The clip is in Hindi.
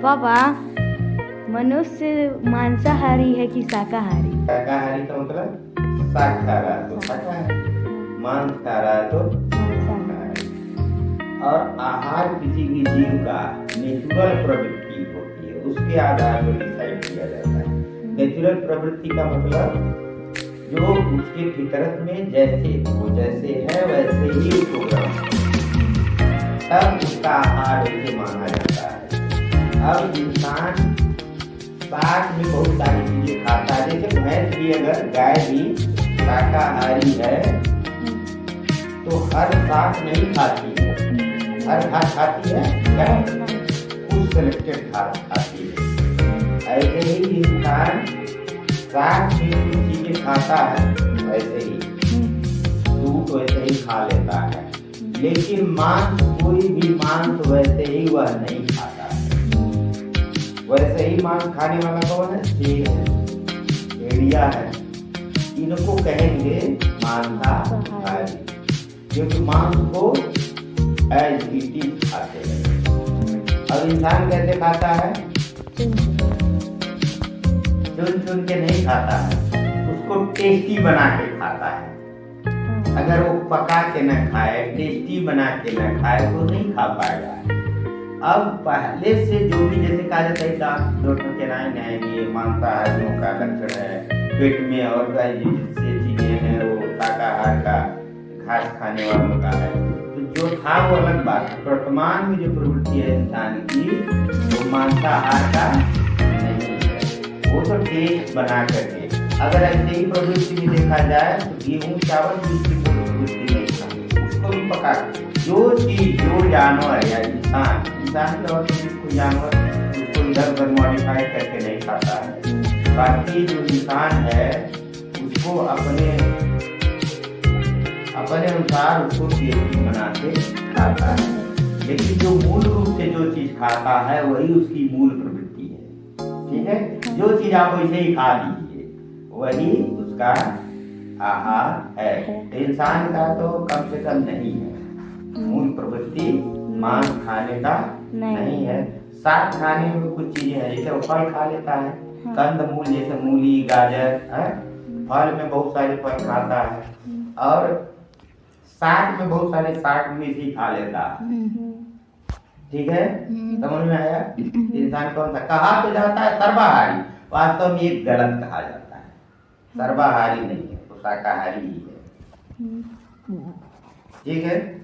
पापा, मनुष्य मांसाहारी है कि शाकाहारी? शाकाहारी का मतलब शाक खा रहा है तो शाकाहारी, मांस खा रहा है तो शाकाहारी। और आहार किसी भी जीव का नेचुरल प्रवृत्ति होती है, उसके आधार पर डिसाइड किया जाता है। नेचुरल प्रवृत्ति का मतलब जो उसके फितरत में जैसे है वैसे ही उसको ग्रहण तब उसका आहार उसे माना जाता है। अब इंसान शाक में बहुत सारी चीजें खाता है, जैसे भैंस भी, अगर गाय भी शाकाहारी है तो हर शाक नहीं खाती है, हर घास खाती है क्या? कुछ सेलेक्टेड घास खाती है। ऐसे ही इंसान शाक में कुछ चीजें खाता है, वैसे ही दूध वैसे ही खा लेता है, लेकिन मांस, कोई भी मांस वैसे ही वह नहीं खाता है। वैसे ही मांस खाने वाला कौन है? शेर है, भेड़िया है, इनको कहेंगे मांसाहारी, क्योंकि मांस को एज इट इज खाते हैं। अब इंसान कैसे खाता है? चुन चुन के नहीं खाता है, उसको टेस्टी बना के खाता है। अगर वो पका के न खाए, टेस्टी बना के न खाए तो नहीं खा पाएगा। अब पहले से जो भी, जैसे कहा जाता है दांत ये मांसाहारियों का लक्षण है, पेट में और से चीजें हैं वो शाकाहार का, घास खाने वालों का है। तो जो था वो अलग बात है। वर्तमान में जो प्रवृत्ति है इंसान की वो मांसाहार का नहीं है, वो तो टेस्ट बना करके। अगर ऐसे ही प्रवृत्ति में देखा जाए तो गेहूं चावल भी इसकी प्रवृत्ति नहीं खाते, उसको भी पका। जो चीज, जो जानवर या इंसान के और कोई जानवर उसको इधर उधर मॉडिफाई करके नहीं खाता है। बाकी जो इंसान है उसको अपने अनुसार उसको टेस्टी बना के खाता है, लेकिन जो मूल रूप से जो चीज खाता है वही उसकी मूल प्रवृत्ति है। ठीक है, जो चीज आप वैसे ही खा लीजिए वही उसका आहार है। इंसान का तो कम से कम नहीं है, मूल प्रवृत्ति मांस खाने का नहीं है। साग खाने में कुछ चीजें हैं, जैसे वो फल खा लेता है, कंद मूल जैसे मूली गाजर है, फल में बहुत सारे फल खाता है, और साग में बहुत सारे साग भी खा लेता है। ठीक है, समझ में आया? इंसान कौन सा कहा तो जाता है? सर्वाहारी। वास्तव में ये गलत कहा जाता है, सर्वाहारी नहीं है, तो शाकाहारी ही है। ठीक है।